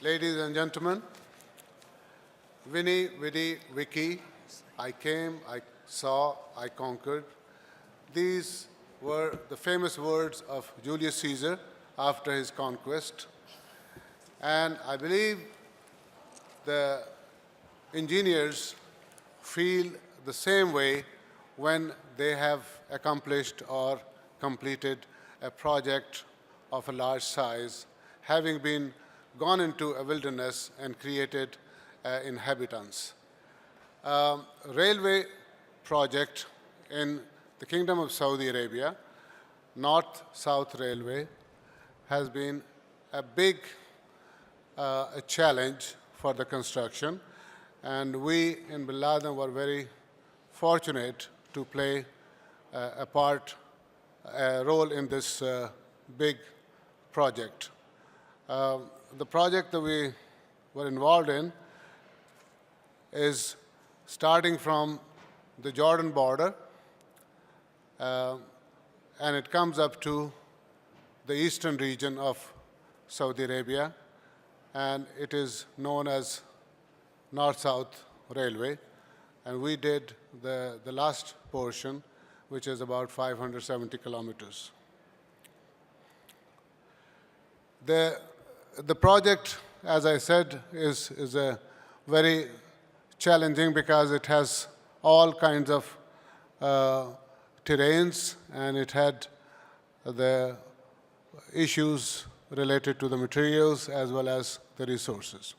Ladies and gentlemen, Vini, Vidi, Vicky, I came, I saw, I conquered. These were the famous words of Julius Caesar after his conquest. And I believe the engineers feel the same way when they have accomplished or completed a project of a large size, having been gone into a wilderness and created inhabitants. Railway project in the Kingdom of Saudi Arabia, North-South Railway, has been a big a challenge for the construction, and we in Bin Laden were very fortunate to play a role in this big project. The project that we were involved in is starting from the Jordan border, and it comes up to the eastern region of Saudi Arabia, and it is known as North-South Railway. And we did the last portion, which is about 570 kilometers. The project, as I said, is a very challenging because it has all kinds of terrains, and it had the issues related to the materials as well as the resources.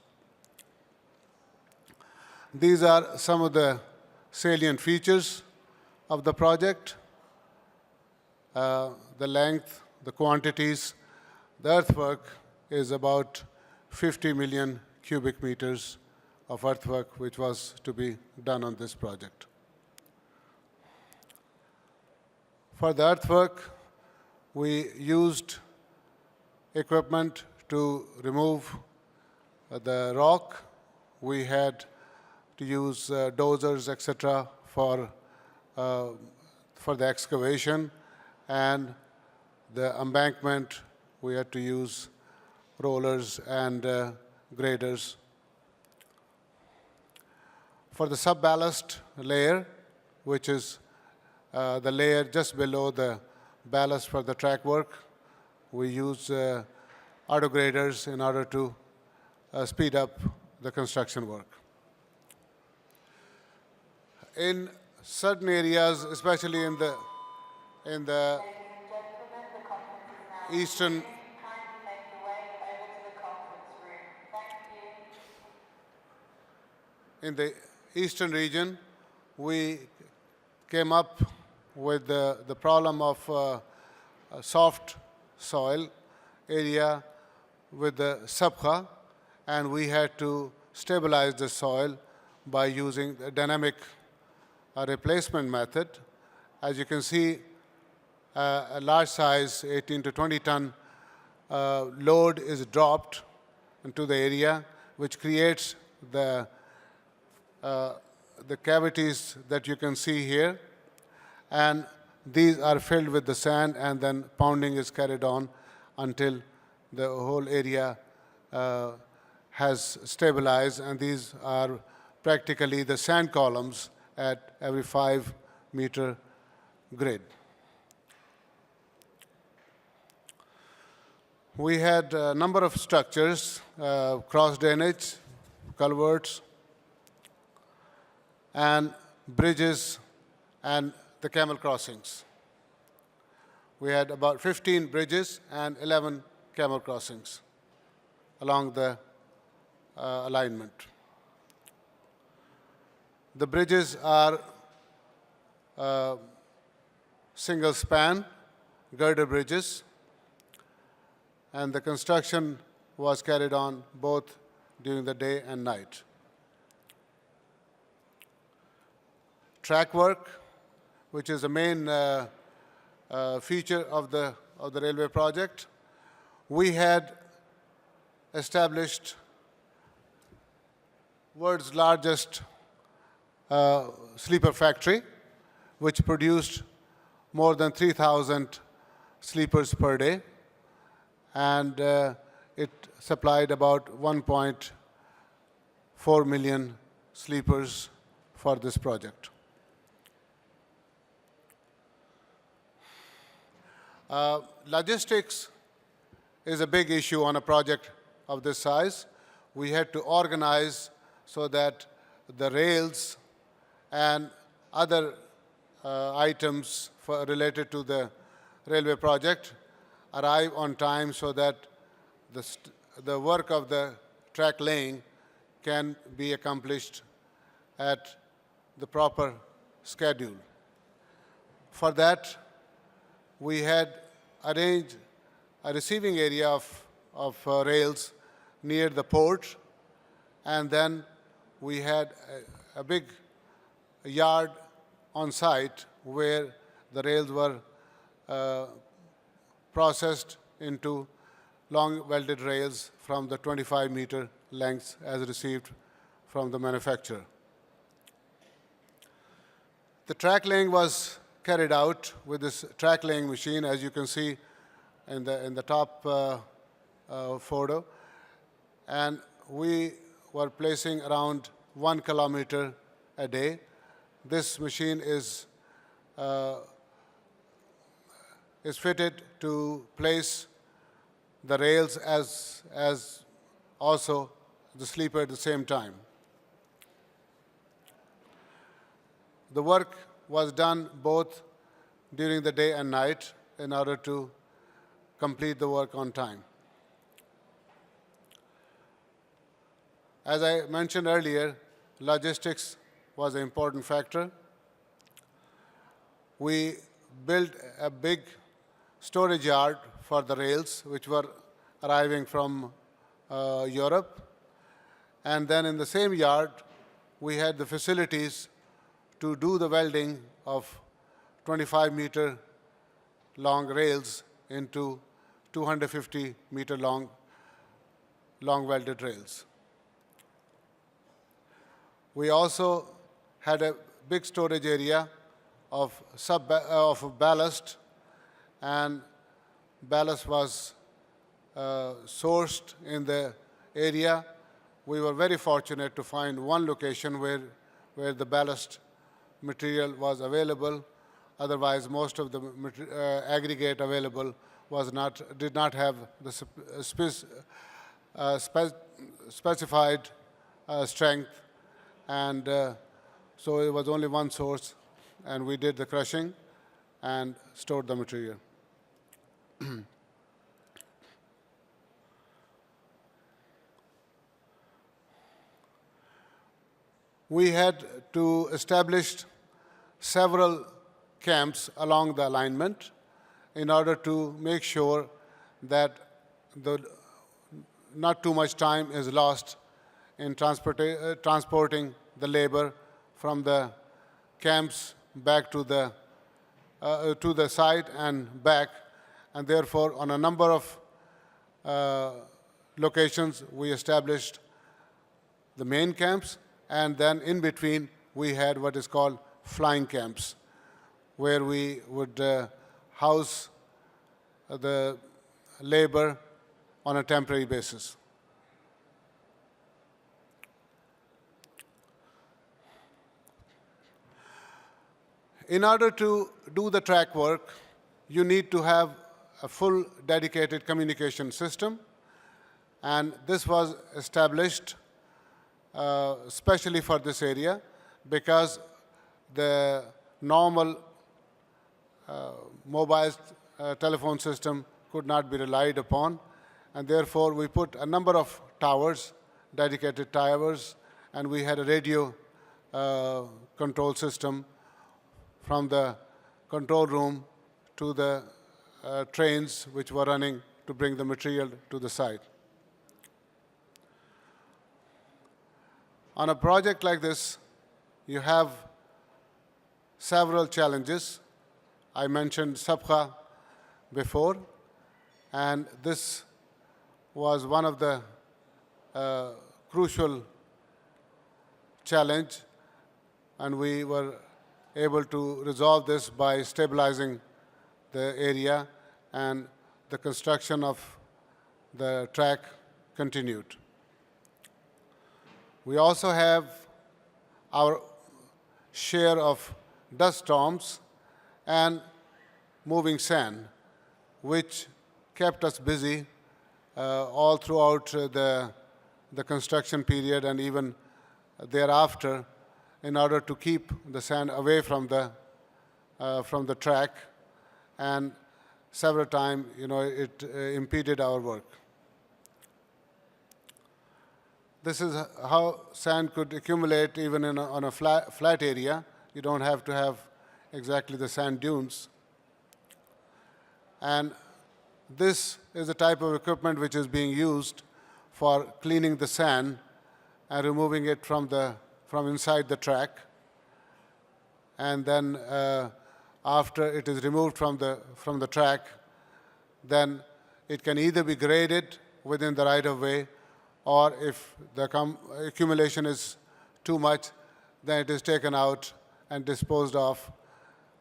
These are some of the salient features of the project: the length, the quantities. The earthwork is about 50 million cubic meters of earthwork which was to be done on this project. For the earthwork, we used equipment to remove the rock. We had to use dozers, etc., for the excavation, and the embankment we had to use rollers and graders. For the sub-ballast layer, which is the layer just below the ballast for the track work, we use auto graders in order to speed up the construction work. In certain areas, especially in the eastern region, we came up with the problem of a soft soil area with the sabkha, and we had to stabilize the soil by using the dynamic replacement method. As you can see, a large size 18 to 20 ton load is dropped into the area, which creates the cavities that you can see here, and these are filled with the sand, and then pounding is carried on until the whole area has stabilized, and these are practically the sand columns at every 5-meter grid. We had a number of structures, cross drainage, culverts, and bridges, and the camel crossings. We had about 15 bridges and 11 camel crossings along the alignment. The bridges are single span girder bridges, and the construction was carried on both during the day and night. Track work, which is the main feature of the railway project, we had established world's largest sleeper factory, which produced more than 3,000 sleepers per day. And it supplied about 1.4 million sleepers for this project. Logistics is a big issue on a project of this size. We had to organize so that the rails and other items related to the railway project arrive on time so that the work of the track laying can be accomplished at the proper schedule. For that, we had arranged a receiving area of rails near the port, and then we had a big yard on site where the rails were processed into long welded rails from the 25-meter lengths as received from the manufacturer. The track laying was carried out with this track laying machine, as you can see in the top photo, and we were placing around 1 kilometer a day. This machine is fitted to place the rails as also the sleeper at the same time. The work was done both during the day and night in order to complete the work on time. As I mentioned earlier, logistics was an important factor. We built a big storage yard for the rails, which were arriving from Europe. And then in the same yard, we had the facilities to do the welding of 25-meter long rails into 250-meter long welded rails. We also had a big storage area of ballast, and ballast was sourced in the area. We were very fortunate to find one location where the ballast material was available. Otherwise, most of the aggregate available did not have the specified strength, and so it was only one source, and we did the crushing and stored the material. We had to establish several camps along the alignment in order to make sure that not too much time is lost in transporting the labor from the camps back to the site and back. And therefore, on a number of locations, we established the main camps, and then in between, we had what is called flying camps, where we would house the labor on a temporary basis. In order to do the track work, you need to have a full dedicated communication system, and this was established especially for this area because the normal mobile telephone system could not be relied upon, and therefore we put a number of towers, dedicated towers, and we had a radio control system from the control room to the trains which were running to bring the material to the site. On a project like this, you have several challenges. I mentioned Sabkha before, and this was one of the crucial challenge, and we were able to resolve this by stabilizing the area, and the construction of the track continued. We also have our share of dust storms and moving sand, which kept us busy all throughout the construction period and even thereafter, in order to keep the sand away from the track, and several times, it impeded our work. This is how sand could accumulate even on a flat area. You don't have to have exactly the sand dunes. And this is the type of equipment which is being used for cleaning the sand and removing it from inside the track. And then after it is removed from the track, then it can either be graded within the right-of-way, or if the accumulation is too much, then it is taken out and disposed of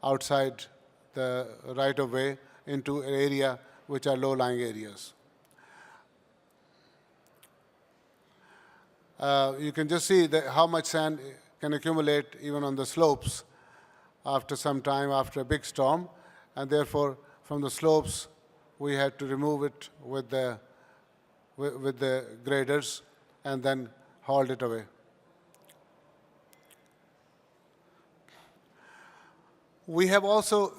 outside the right-of-way into an area which are low-lying areas. You can just see how much sand can accumulate even on the slopes after some time, after a big storm, and therefore from the slopes we had to remove it with the graders and then hauled it away. We have also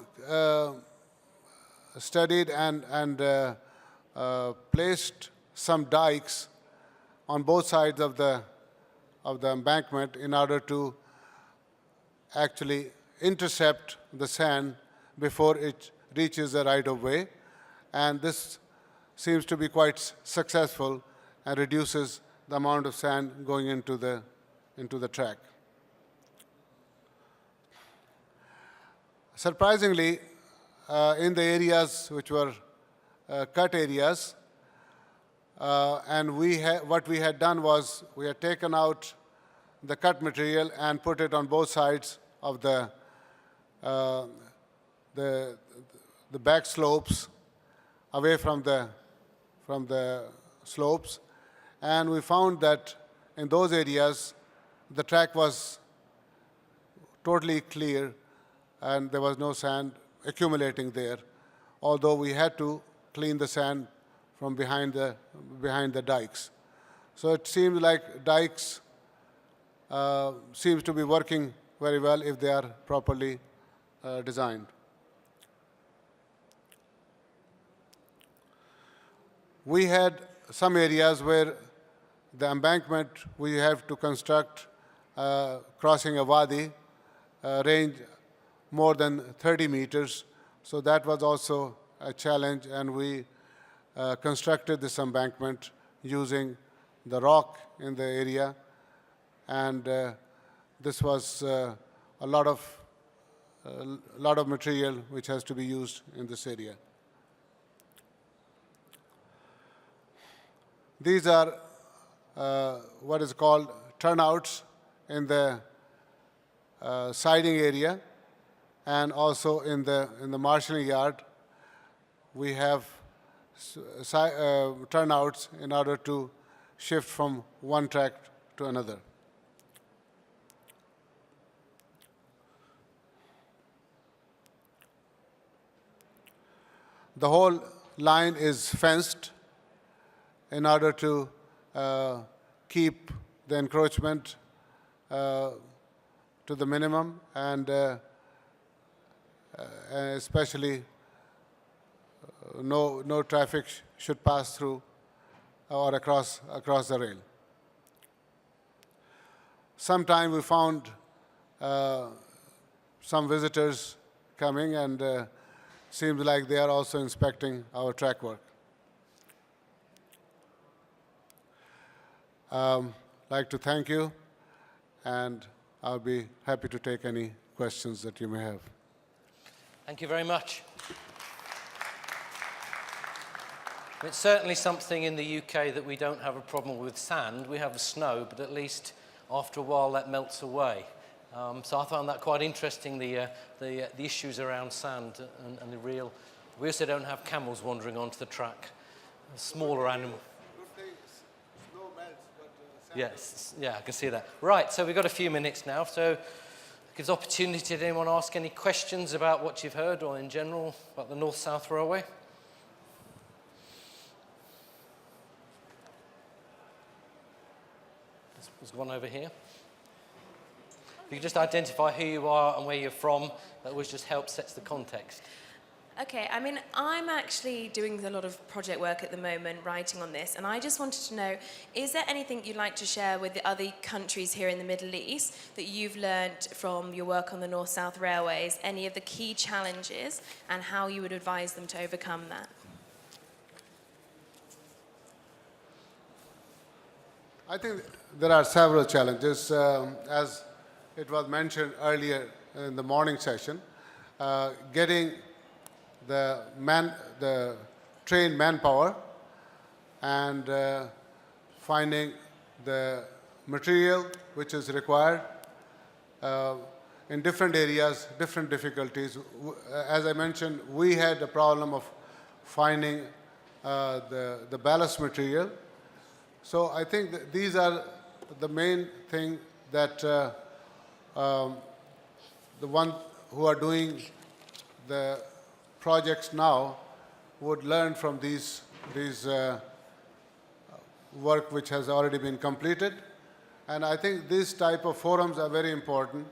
studied and placed some dikes on both sides of the embankment in order to actually intercept the sand before it reaches the right-of-way, and this seems to be quite successful and reduces the amount of sand going into the track. Surprisingly, in the areas which were cut areas, and what we had done was we had taken out the cut material and put it on both sides of the back slopes away from the slopes, and we found that in those areas the track was totally clear and there was no sand accumulating there, although we had to clean the sand from behind the dikes. So it seems like dikes seems to be working very well if they are properly designed. We had some areas where the embankment we have to construct crossing a wadi range more than 30 meters. So that was also a challenge, and we constructed this embankment using the rock in the area, and this was a lot of material which has to be used in this area. These are what is called turnouts in the siding area, and also in the marshalling yard. We have turnouts in order to shift from one track to another. The whole line is fenced in order to keep the encroachment to the minimum, and especially no traffic should pass through or across the rail. Sometime we found some visitors coming, and seems like they are also inspecting our track work. I'd like to thank you, and I'll be happy to take any questions that you may have. Thank you very much. It's certainly something in the UK that we don't have a problem with sand. We have snow, but at least after a while that melts away. So I found that quite interesting, the issues around sand and the real. We also don't have camels wandering onto the track. a smaller animal. Good thing snow melts, but sand Yes, yeah, I can see that. Right, so we've got a few minutes now, so it gives opportunity to anyone ask any questions about what you've heard or in general about the North-South Railway. There's one over here. If you could just identify who you are and where you're from, that always just helps sets the context. Okay, I mean, I'm actually doing a lot of project work at the moment, writing on this, and I just wanted to know, is there anything you'd like to share with the other countries here in the Middle East that you've learned from your work on the North-South Railways, any of the key challenges, and how you would advise them to overcome that? I think there are several challenges. As it was mentioned earlier in the morning session, getting the trained manpower and finding the material which is required in different areas, different difficulties. As I mentioned, we had the problem of finding the ballast material. So I think that these are the main thing that the one who are doing the projects now would learn from these work which has already been completed. And I think these type of forums are very important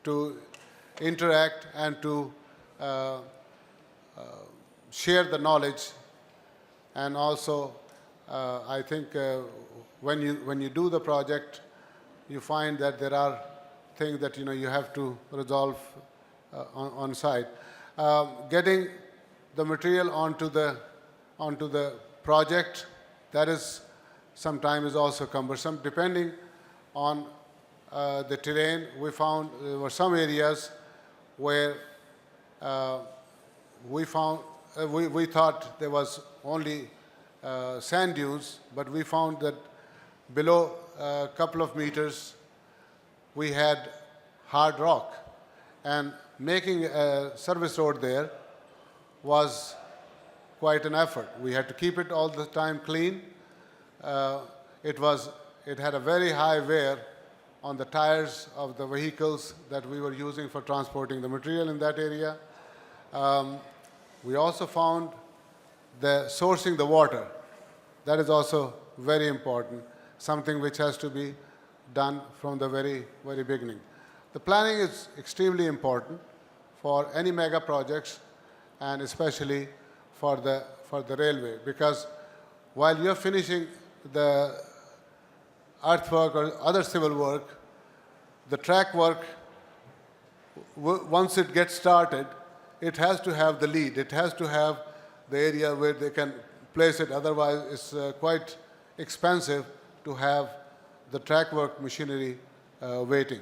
to interact and to share the knowledge. And also, I think when you do the project, you find that there are things that you have to resolve on site. Getting the material onto the project, that is sometimes is also cumbersome. Depending on the terrain, we found there were some areas where we thought there was only sand dunes, but we found that below a couple of meters we had hard rock, and making a service road there was quite an effort. We had to keep it all the time clean. It had a very high wear on the tires of the vehicles that we were using for transporting the material in that area. We also found the sourcing the water. That is also very important, something which has to be done from the very, very beginning. The planning is extremely important for any mega projects, and especially for the railway, because while you're finishing the earthwork or other civil work, the track work, once it gets started, it has to have the lead. It has to have the area where they can place it. Otherwise, it's quite expensive to have the track work machinery waiting.